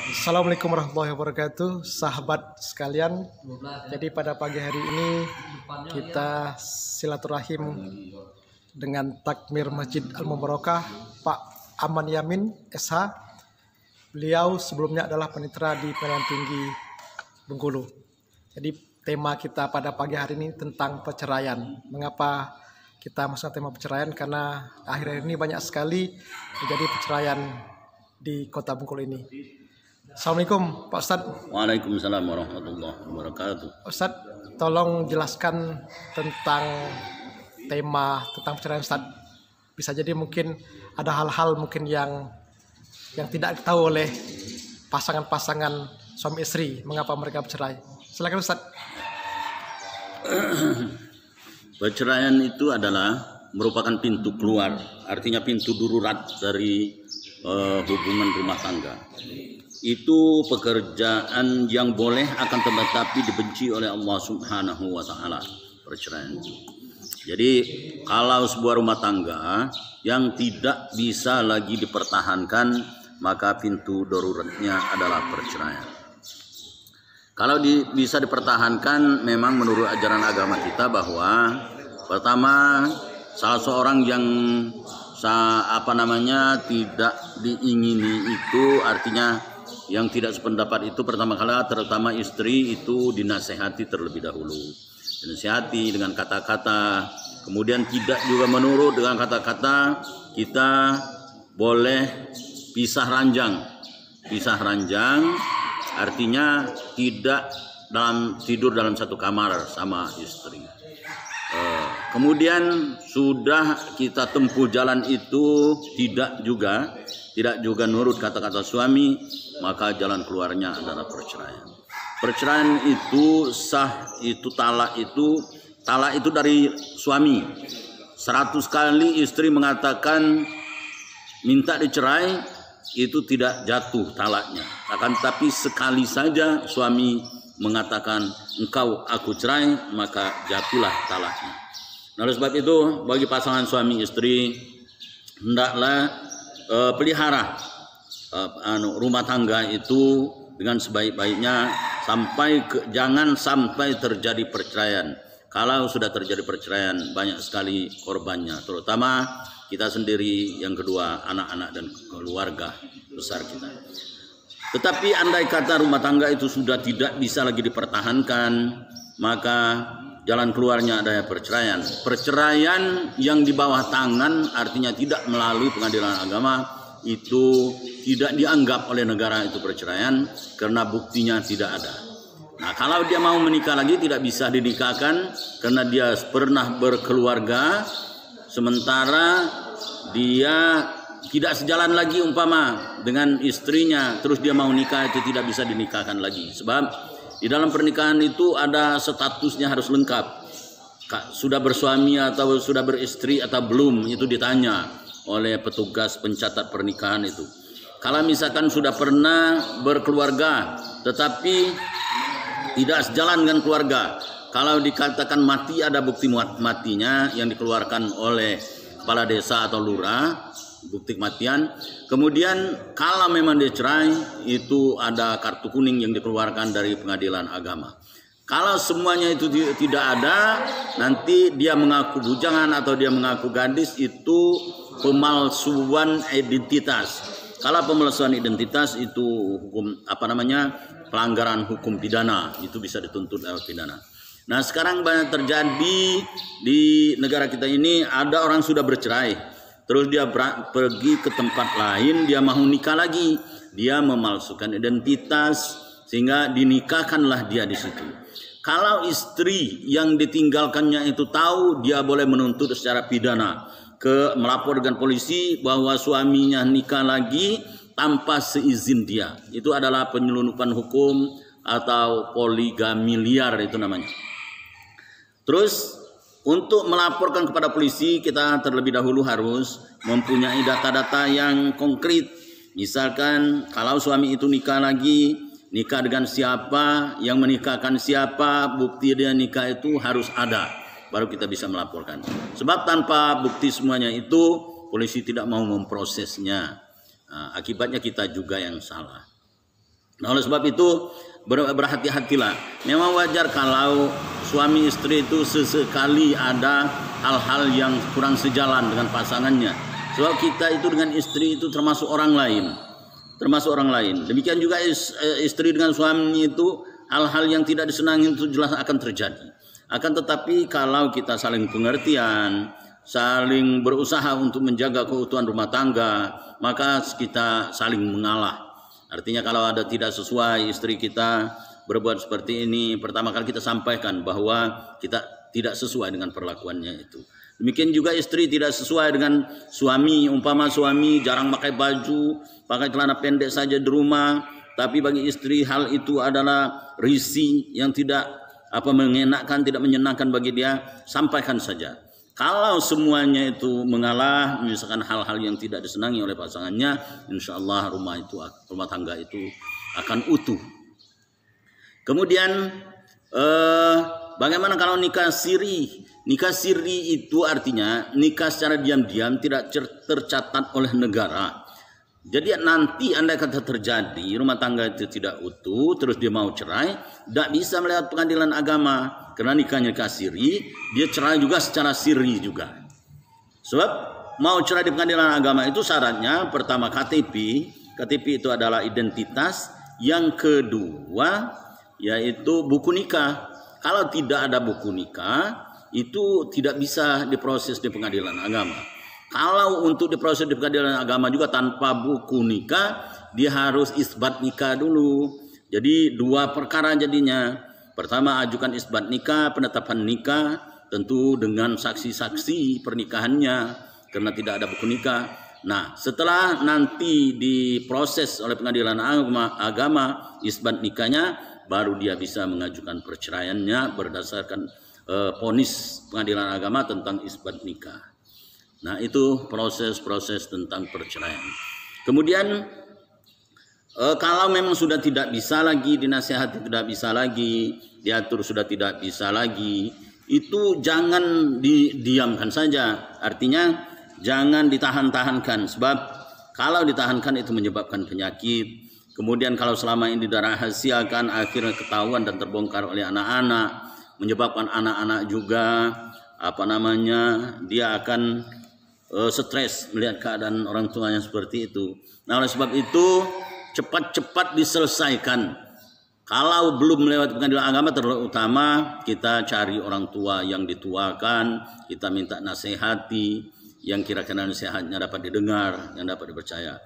Assalamualaikum warahmatullahi wabarakatuh, sahabat sekalian. Jadi pada pagi hari ini kita silaturahim dengan takmir Masjid Al-Mubarakah Pak Aman Yamin SH. Beliau sebelumnya adalah panitera di Pengadilan Tinggi Bengkulu. Jadi tema kita pada pagi hari ini tentang perceraian. Mengapa kita masuk tema perceraian? Karena akhir-akhir ini banyak sekali terjadi perceraian di kota Bengkulu ini. Assalamualaikum Pak Ustadz. Waalaikumsalam warahmatullahi wabarakatuh. Ustadz, tolong jelaskan tentang tema tentang perceraian Ustadz. Bisa jadi mungkin ada hal-hal mungkin yang tidak diketahui oleh pasangan-pasangan suami istri, mengapa mereka bercerai. Silakan Ustadz. Perceraian itu adalah merupakan pintu keluar, artinya pintu darurat dari hubungan rumah tangga. Itu pekerjaan yang boleh akan tetapi dibenci oleh Allah Subhanahu wa taala, perceraian itu. Jadi kalau sebuah rumah tangga yang tidak bisa lagi dipertahankan, maka pintu daruratnya adalah perceraian. Kalau bisa dipertahankan, memang menurut ajaran agama kita bahwa pertama, salah seorang yang tidak diingini itu artinya yang tidak sependapat itu pertama kali terutama istri itu dinasehati terlebih dahulu. Dinasehati dengan kata-kata, kemudian tidak juga menurut dengan kata-kata, kita boleh pisah ranjang. Pisah ranjang artinya tidak tidur dalam satu kamar sama istri. Kemudian sudah kita tempuh jalan itu tidak juga nurut kata-kata suami, maka jalan keluarnya adalah perceraian. Perceraian itu sah, itu talak itu dari suami. 100 kali istri mengatakan minta dicerai, itu tidak jatuh talaknya. Akan tapi sekali saja suami mengatakan engkau aku cerai, maka jatuhlah talaknya. Nah, oleh sebab itu bagi pasangan suami istri hendaklah pelihara rumah tangga itu dengan sebaik-baiknya jangan sampai terjadi perceraian. Kalau sudah terjadi perceraian banyak sekali korbannya, terutama kita sendiri, yang kedua anak-anak dan keluarga besar kita. Tetapi andai kata rumah tangga itu sudah tidak bisa lagi dipertahankan, maka jalan keluarnya adalah perceraian. Perceraian yang di bawah tangan artinya tidak melalui pengadilan agama, itu tidak dianggap oleh negara itu perceraian karena buktinya tidak ada. Nah, kalau dia mau menikah lagi tidak bisa dinikahkan karena dia pernah berkeluarga, sementara dia tidak sejalan lagi umpama dengan istrinya, terus dia mau nikah, itu tidak bisa dinikahkan lagi. Sebab di dalam pernikahan itu ada statusnya harus lengkap. Sudah bersuami atau sudah beristri atau belum, itu ditanya oleh petugas pencatat pernikahan itu. Kalau misalkan sudah pernah berkeluarga tetapi tidak sejalan dengan keluarga, kalau dikatakan mati ada bukti matinya yang dikeluarkan oleh kepala desa atau lurah, bukti kematian. Kemudian kalau memang dicerai, itu ada kartu kuning yang dikeluarkan dari pengadilan agama. Kalau semuanya itu tidak ada, nanti dia mengaku bujangan atau dia mengaku gadis, itu pemalsuan identitas. Kalau pemalsuan identitas itu hukum pelanggaran hukum pidana, itu bisa dituntut lewat pidana. Nah, sekarang banyak terjadi di negara kita ini, ada orang sudah bercerai, terus dia pergi ke tempat lain, dia mau nikah lagi, dia memalsukan identitas sehingga dinikahkanlah dia di situ. Kalau istri yang ditinggalkannya itu tahu, dia boleh menuntut secara pidana, melapor dengan polisi bahwa suaminya nikah lagi tanpa seizin dia. Itu adalah penyelundupan hukum atau poligami liar itu namanya. Terus untuk melaporkan kepada polisi, kita terlebih dahulu harus mempunyai data-data yang konkret. Misalkan kalau suami itu nikah lagi, nikah dengan siapa, yang menikahkan siapa, bukti dia nikah itu harus ada, baru kita bisa melaporkan. Sebab tanpa bukti semuanya itu, polisi tidak mau memprosesnya. Nah, akibatnya kita juga yang salah. Nah, oleh sebab itu berhati-hatilah. Memang wajar kalau suami istri itu sesekali ada hal-hal yang kurang sejalan dengan pasangannya. Sebab kita itu dengan istri itu termasuk orang lain. Demikian juga istri dengan suami itu hal-hal yang tidak disenangi itu jelas akan terjadi. Akan tetapi kalau kita saling pengertian, saling berusaha untuk menjaga keutuhan rumah tangga, maka kita saling mengalah. Artinya kalau ada tidak sesuai istri kita berbuat seperti ini, pertama kali kita sampaikan bahwa kita tidak sesuai dengan perlakuannya itu. Demikian juga istri tidak sesuai dengan suami, umpama suami jarang pakai baju, pakai celana pendek saja di rumah, tapi bagi istri hal itu adalah risih yang tidak mengenakan, tidak menyenangkan bagi dia, sampaikan saja. Kalau semuanya itu mengalah, misalkan hal-hal yang tidak disenangi oleh pasangannya, insya Allah rumah tangga itu akan utuh. Kemudian bagaimana kalau nikah siri? Nikah siri itu artinya nikah secara diam-diam tidak tercatat oleh negara. Jadi nanti andai kata terjadi rumah tangga itu tidak utuh, terus dia mau cerai, tidak bisa melihat pengadilan agama. Karena nikahnya nikah siri, dia cerai juga secara siri juga. Sebab mau cerai di pengadilan agama itu syaratnya pertama KTP. KTP itu adalah identitas. Yang kedua yaitu buku nikah. Kalau tidak ada buku nikah, itu tidak bisa diproses di pengadilan agama. Kalau untuk diproses di pengadilan agama juga tanpa buku nikah, dia harus isbat nikah dulu. Jadi dua perkara jadinya. Pertama ajukan isbat nikah, penetapan nikah, tentu dengan saksi-saksi pernikahannya, karena tidak ada buku nikah. Nah, setelah nanti diproses oleh pengadilan agama isbat nikahnya, baru dia bisa mengajukan perceraiannya berdasarkan vonis pengadilan agama tentang isbat nikah. Nah, itu proses-proses tentang perceraian. Kemudian kalau memang sudah tidak bisa lagi dinasihati, tidak bisa lagi diatur, sudah tidak bisa lagi, itu jangan didiamkan saja. Artinya jangan ditahan-tahankan, sebab kalau ditahankan itu menyebabkan penyakit. Kemudian kalau selama ini dirahasiakan, akhirnya ketahuan dan terbongkar oleh anak-anak, menyebabkan anak-anak juga dia akan stres melihat keadaan orang tuanya seperti itu. Nah, oleh sebab itu cepat-cepat diselesaikan. Kalau belum melewati pengadilan agama, terutama kita cari orang tua yang dituakan, kita minta nasihati, yang kira-kira nasihatnya dapat didengar, yang dapat dipercaya.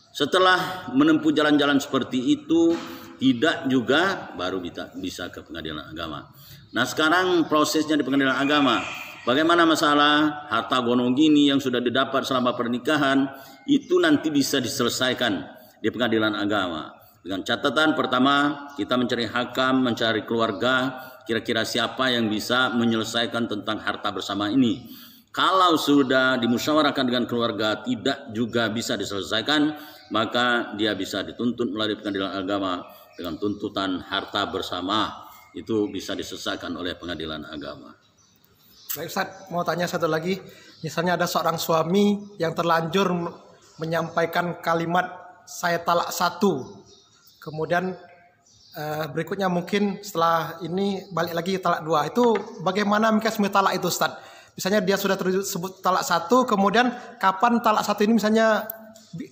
Setelah menempuh jalan-jalan seperti itu, tidak juga baru bisa ke pengadilan agama. Nah, sekarang prosesnya di pengadilan agama. Bagaimana masalah harta gonogini yang sudah didapat selama pernikahan, itu nanti bisa diselesaikan di pengadilan agama. Dengan catatan pertama, kita mencari hakam, mencari keluarga, kira-kira siapa yang bisa menyelesaikan tentang harta bersama ini. Kalau sudah dimusyawarahkan dengan keluarga tidak juga bisa diselesaikan, maka dia bisa dituntut melalui pengadilan agama dengan tuntutan harta bersama. Itu bisa diselesaikan oleh pengadilan agama. Baik Ustaz, mau tanya satu lagi. Misalnya ada seorang suami yang terlanjur menyampaikan kalimat saya talak satu. Kemudian berikutnya mungkin setelah ini balik lagi talak dua. Itu bagaimana mekanisme talak itu Ustaz? Misalnya dia sudah tersebut talak satu, kemudian kapan talak satu ini misalnya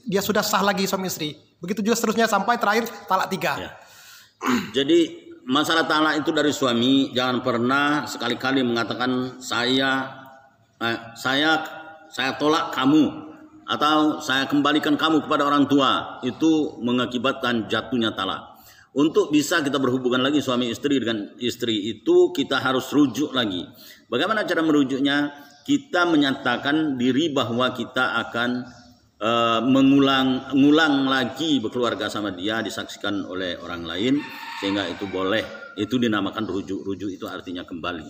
dia sudah sah lagi suami istri. Begitu juga seterusnya sampai terakhir talak tiga. Ya. Jadi masalah talak itu dari suami jangan pernah sekali-kali mengatakan saya tolak kamu atau saya kembalikan kamu kepada orang tua. Itu mengakibatkan jatuhnya talak. Untuk bisa kita berhubungan lagi suami istri dengan istri itu kita harus rujuk lagi. Bagaimana cara merujuknya? Kita menyatakan diri bahwa kita akan mengulang lagi berkeluarga sama dia, disaksikan oleh orang lain, sehingga itu boleh. Itu dinamakan rujuk. Rujuk itu artinya kembali.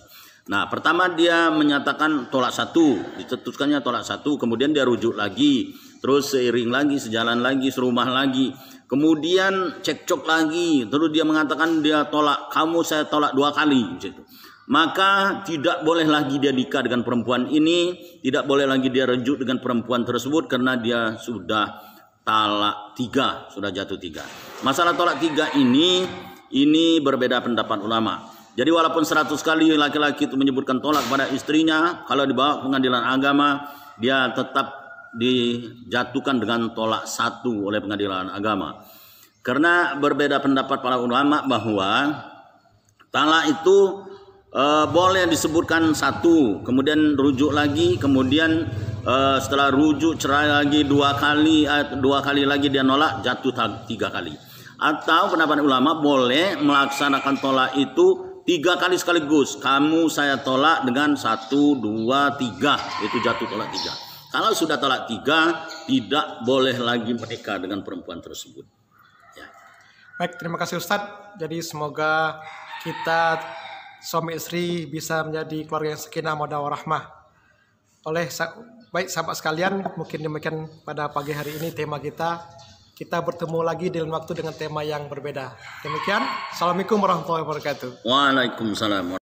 Nah, pertama dia menyatakan tolak satu, dicetuskannya tolak satu, kemudian dia rujuk lagi, terus seiring lagi, sejalan lagi, serumah lagi, kemudian cekcok lagi, terus dia mengatakan dia tolak kamu, saya tolak 2 kali, gitu. Maka tidak boleh lagi dia nikah dengan perempuan ini, tidak boleh lagi dia rujuk dengan perempuan tersebut karena dia sudah talak 3, sudah jatuh 3. Masalah talak 3 ini berbeda pendapat ulama. Jadi walaupun 100 kali laki-laki itu menyebutkan tolak pada istrinya, kalau dibawa pengadilan agama, dia tetap dijatuhkan dengan tolak 1 oleh pengadilan agama. Karena berbeda pendapat para ulama bahwa talak itu boleh disebutkan 1, kemudian rujuk lagi, kemudian setelah rujuk cerai lagi 2 kali lagi dia nolak, jatuh 3 kali. Atau pendapat ulama boleh melaksanakan tolak itu 3 kali sekaligus. Kamu saya tolak dengan 1, 2, 3, itu jatuh tolak 3. Kalau sudah tolak 3, tidak boleh lagi menikah dengan perempuan tersebut. Ya. Baik, terima kasih Ustadz. Jadi semoga kita suami istri bisa menjadi keluarga yang sakinah mawaddah warahmah. Baik sahabat sekalian, mungkin demikian pada pagi hari ini tema kita. Kita bertemu lagi di lain waktu dengan tema yang berbeda. Demikian, Assalamualaikum warahmatullahi wabarakatuh. Waalaikumsalam.